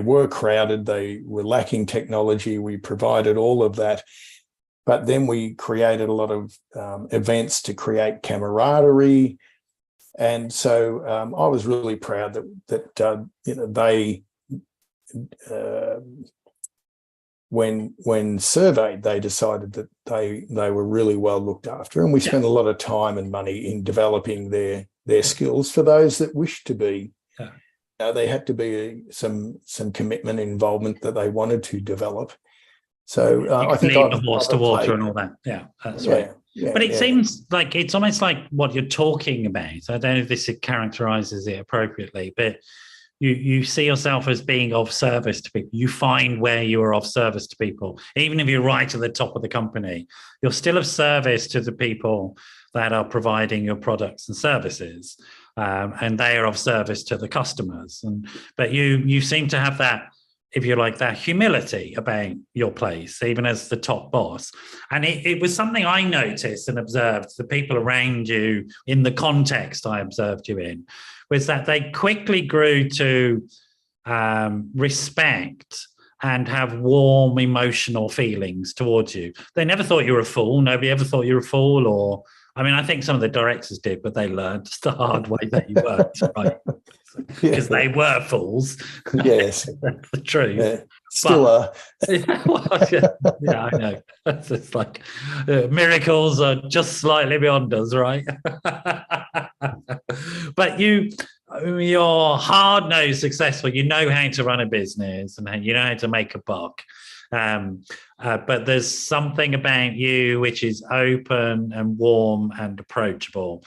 were crowded, they were lacking technology, we provided all of that. But then we created a lot of events to create camaraderie. And so I was really proud that they, when surveyed, they decided that they were really well looked after. And we spent a lot of time and money in developing their skills for those that wished to be. They had to be some commitment and involvement that they wanted to develop. So I think lead the horse to water and all that. Yeah, that's right. Yeah, but it seems like it's almost like what you're talking about. I don't know if this characterizes it appropriately, but you see yourself as being of service to people. You find where you are of service to people. Even if you're right at the top of the company, you're still of service to the people that are providing your products and services. And they are of service to the customers. But you seem to have that, if you like, that humility about your place, even as the top boss. And it was something I noticed and observed the people around you in the context I observed you in, was that they quickly grew to respect and have warm emotional feelings towards you. They never thought you were a fool. Nobody ever thought you were a fool, I think some of the directors did, but they learned the hard way that you weren't, right? Because they were fools. Yes. That's the truth. Yeah. Still are. Yeah, I know. It's like miracles are just slightly beyond us, right? But you're hard-nosed, successful. You know how to run a business and you know how to make a buck. But there's something about you which is open and warm and approachable.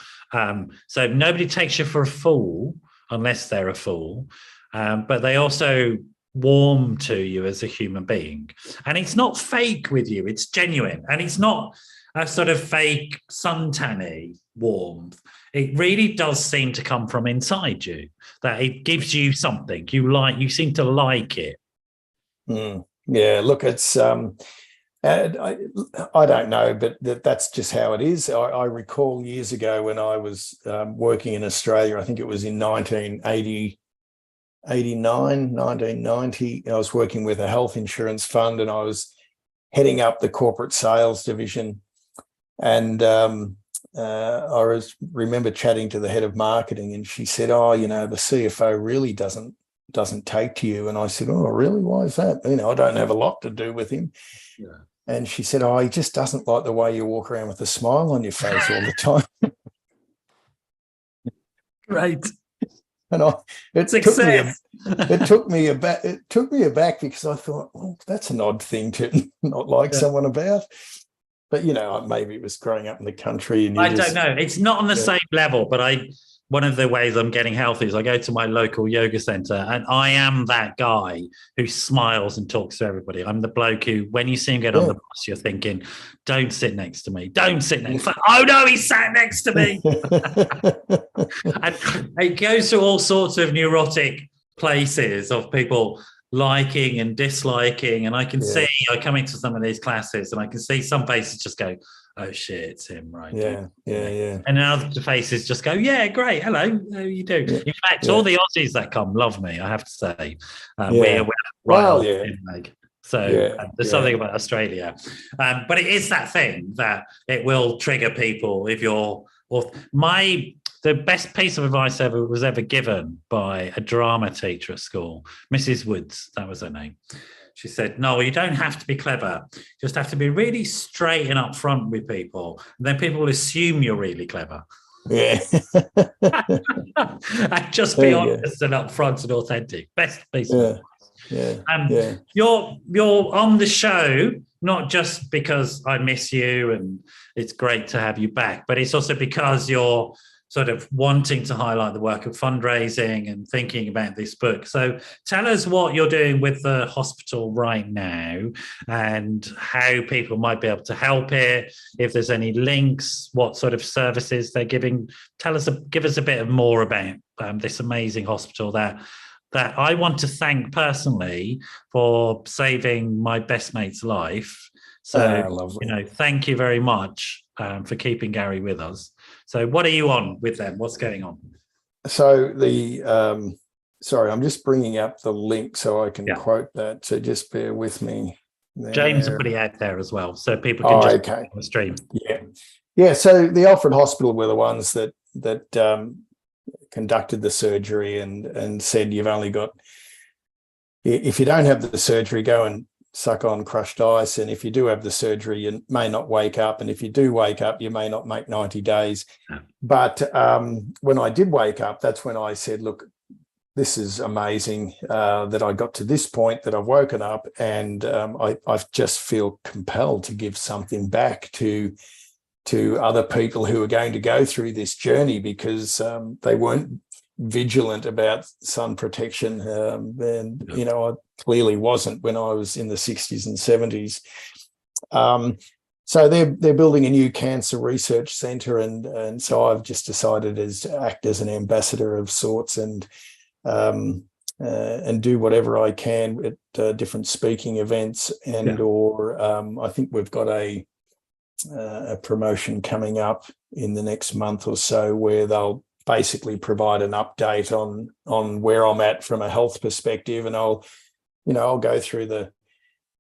So nobody takes you for a fool unless they're a fool. but they also warm to you as a human being. And it's not fake with you, it's genuine. And it's not a sort of fake suntanny warmth. It really does seem to come from inside you, that it gives you something you seem to like it. Yeah, look, it's I don't know, but that's just how it is. I recall years ago when I was working in Australia, I think it was in 1990, I was working with a health insurance fund, and I was heading up the corporate sales division. And remember chatting to the head of marketing, and she said, "Oh, the CFO really doesn't take to you." And I said, "Oh, really? Why is that? I don't have a lot to do with him." Yeah. And she said, "Oh, he just doesn't like the way you walk around with a smile on your face all the time." Right. And it took me aback because I thought, well, that's an odd thing to not like someone about. But maybe it was growing up in the country, and I don't know. It's not on the same level, but one of the ways I'm getting healthy is I go to my local yoga center, and I am that guy who smiles and talks to everybody. I'm the bloke who, when you see him get on the bus, you're thinking, "Don't sit next to me. Don't sit next." Oh no, he sat next to me. And it goes to all sorts of neurotic places of people liking and disliking, and I can see, I come into some of these classes and I can see some faces just go, "Oh shit, it's him," right? Yeah. And then other faces just go, "Yeah, great, hello, how you do?" In fact, all the Aussies that come love me, I have to say. We're so there's something about Australia, but it is that thing that it will trigger people if you're. The best piece of advice was ever given by a drama teacher at school, Mrs. Woods, that was her name. She said, "No, you don't have to be clever. You just have to be really straight and upfront with people. And then people will assume you're really clever." Yeah. And just be honest and upfront and authentic. Best piece of advice. You're on the show, not just because I miss you and it's great to have you back, but it's also because you're sort of wanting to highlight the work of fundraising and thinking about this book. So tell us what you're doing with the hospital right now and how people might be able to help it, if there's any links, what sort of services they're giving. Give us a bit more about this amazing hospital that I want to thank personally for saving my best mate's life. So, thank you very much for keeping Gary with us. So what are you on with them? What's going on? So sorry, I'm just bringing up the link so I can quote that. So just bear with me. There. James will put it out there as well, so people can just on the stream. Yeah. So the Alfred Hospital were the ones that conducted the surgery and said, "You've only got, if you don't have the surgery, go and suck on crushed ice, and if you do have the surgery, you may not wake up, and if you do wake up, you may not make 90 days. But when I did wake up, that's when I said, "Look, this is amazing that I got to this point, that I've woken up, and I just feel compelled to give something back to other people who are going to go through this journey, because they weren't vigilant about sun protection, and I clearly wasn't when I was in the 60s and 70s. So they're building a new cancer research centre, and so I've just decided to act as an ambassador of sorts and do whatever I can at different speaking events, or I think we've got a promotion coming up in the next month or so where they'll basically provide an update on where I'm at from a health perspective, and I'll go through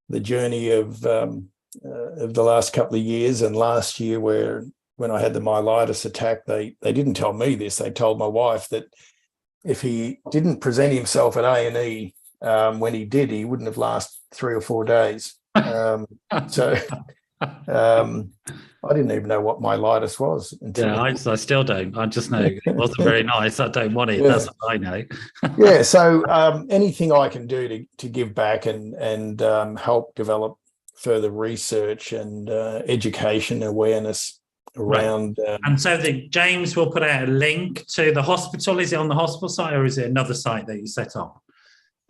the journey of the last couple of years. And last year, when I had the myelitis attack, they didn't tell me this. They told my wife that if he didn't present himself at A&E when he did, he wouldn't have lasted 3 or 4 days. I didn't even know what myelitis was. I still don't. I just know it wasn't very nice. I don't want it. That's what I know. So anything I can do to give back and help develop further research and education awareness around. And so James will put out a link to the hospital. Is it on the hospital site, or is it another site that you set up?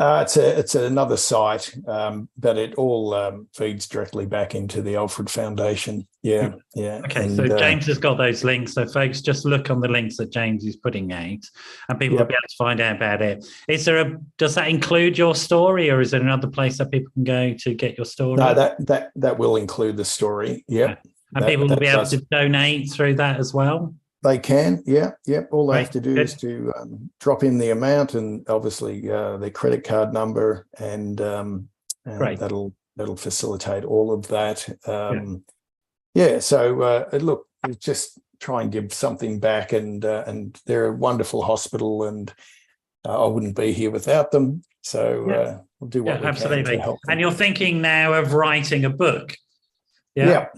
It's another site, but it all feeds directly back into the Alfred Foundation. Yeah. Okay, and, so James has got those links. So folks, just look on the links that James is putting out, and people will be able to find out about it. Does that include your story, or is there another place that people can go to get your story? No, that will include the story. Yeah, and people will be able to donate through that as well. They can, yeah. All they have to do is to drop in the amount and obviously their credit card number, and that'll facilitate all of that. So look, just try and give something back, and they're a wonderful hospital, and I wouldn't be here without them. So we'll do what we can to help them. And you're thinking now of writing a book? Yeah.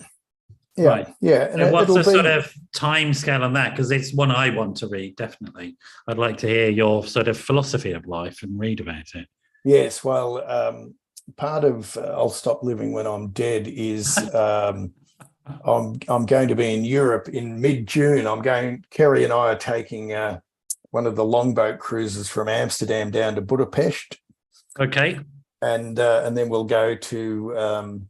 Right. And what's the sort of time scale on that? Because it's one I want to read, definitely. I'd like to hear your sort of philosophy of life and read about it. Yes, well, part of I'll Stop Living When I'm Dead is I'm going to be in Europe in mid-June. Kerry and I are taking one of the longboat cruises from Amsterdam down to Budapest. Okay. And then we'll go to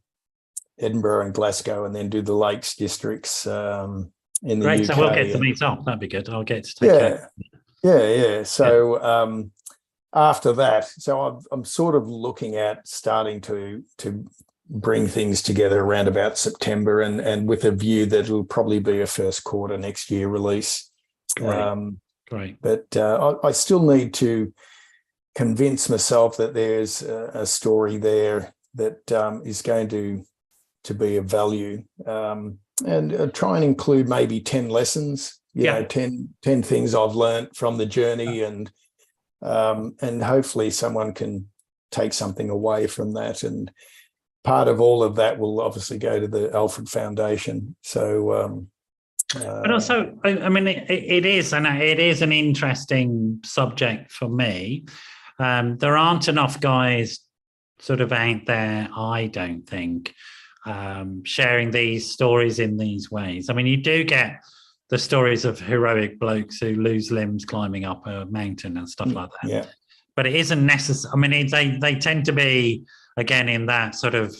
Edinburgh and Glasgow, and then do the Lakes districts in the UK. So we'll get to meet up. That'd be good. I'll get to take care. Yeah. So after that, so I'm sort of looking at starting to bring things together around about September, and with a view that it'll probably be a first quarter next year release. Great. But I still need to convince myself that there's a story there that is going to be of value, and try and include maybe 10 lessons, you know, 10 things I've learned from the journey, and hopefully someone can take something away from that. And part of all of that will obviously go to the Alfred Foundation. So, but also, I mean, it is an interesting subject for me. There aren't enough guys sort of out there, I don't think, sharing these stories in these ways. I mean, you do get the stories of heroic blokes who lose limbs climbing up a mountain and stuff like that. Yeah. But it isn't necessary. I mean, they tend to be, again, in that sort of,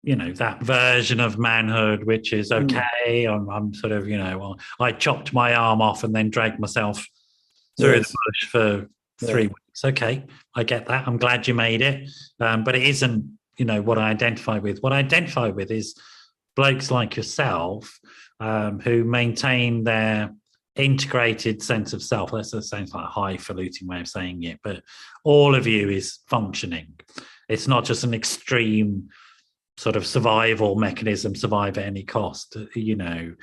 you know, that version of manhood, which is okay. I'm sort of, you know, well, I chopped my arm off and then dragged myself through the bush for 3 weeks. Okay, I get that. I'm glad you made it. But it isn't, you know, what I identify with. What I identify with is blokes like yourself who maintain their integrated sense of self. That sounds like a highfalutin way of saying it, but all of you is functioning. It's not just an extreme sort of survival mechanism, survive at any cost. You know,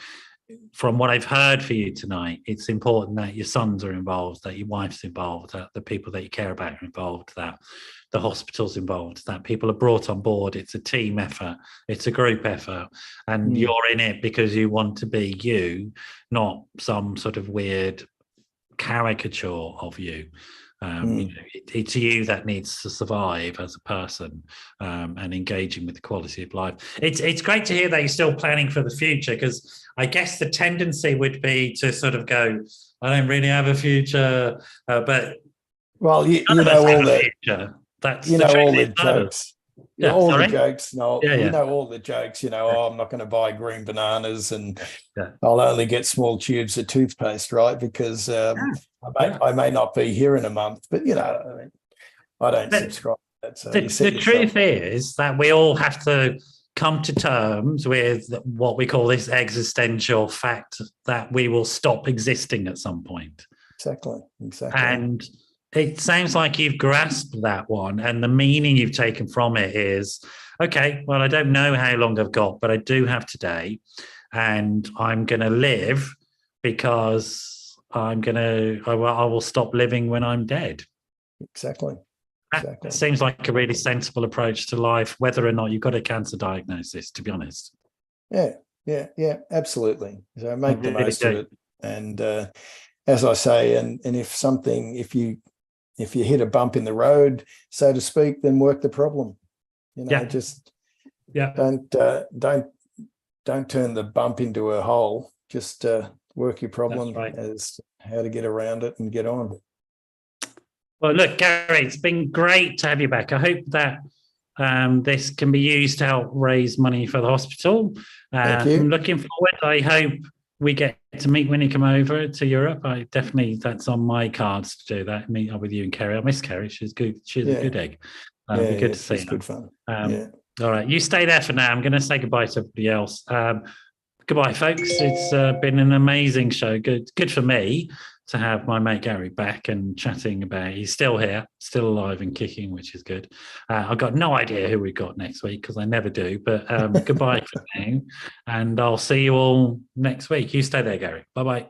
from what I've heard for you tonight, it's important that your sons are involved, that your wife's involved, that the people that you care about are involved, that the hospital's involved, that people are brought on board. It's a team effort. It's a group effort. And you're in it because you want to be you, not some sort of weird caricature of you. You know, it's you that needs to survive as a person, and engaging with the quality of life. It's great to hear that you're still planning for the future, because I guess the tendency would be to sort of go, I don't really have a future, but well, you know all the future. That's you know all the jokes. Yeah, all sorry? the jokes. No, Yeah. You know all the jokes. You know, I'm not going to buy green bananas, and I'll only get small tubes of toothpaste, right? Because I may not be here in a month, but you know, I don't subscribe to that. So the truth is that we all have to come to terms with what we call this existential fact that we will stop existing at some point. Exactly. And it sounds like you've grasped that one, and the meaning you've taken from it is, okay, well, I don't know how long I've got, but I do have today, and I'm going to live because I will stop living when I'm dead. Exactly. That seems like a really sensible approach to life, whether or not you've got a cancer diagnosis, to be honest. Yeah, absolutely. So make the most of it. And as I say, and if you hit a bump in the road, so to speak, then work the problem. You know, just don't don't turn the bump into a hole. Just work your problem as how to get around it and get on. Well, look, Gary, it's been great to have you back. I hope that this can be used to help raise money for the hospital. Thank you. I'm looking forward. I hope we get to meet when you come over to Europe. That's on my cards to do that. Meet up with you and Kerry. I miss Kerry. She's good. She's a good egg. It'd be good to see her. Good fun. All right, you stay there for now. I'm going to say goodbye to everybody else. Goodbye, folks. It's been an amazing show. Good for me to have my mate Gary back and chatting about. He's still here, still alive and kicking, which is good. I've got no idea who we got next week because I never do. But goodbye for now, and I'll see you all next week. You stay there, Gary. Bye bye.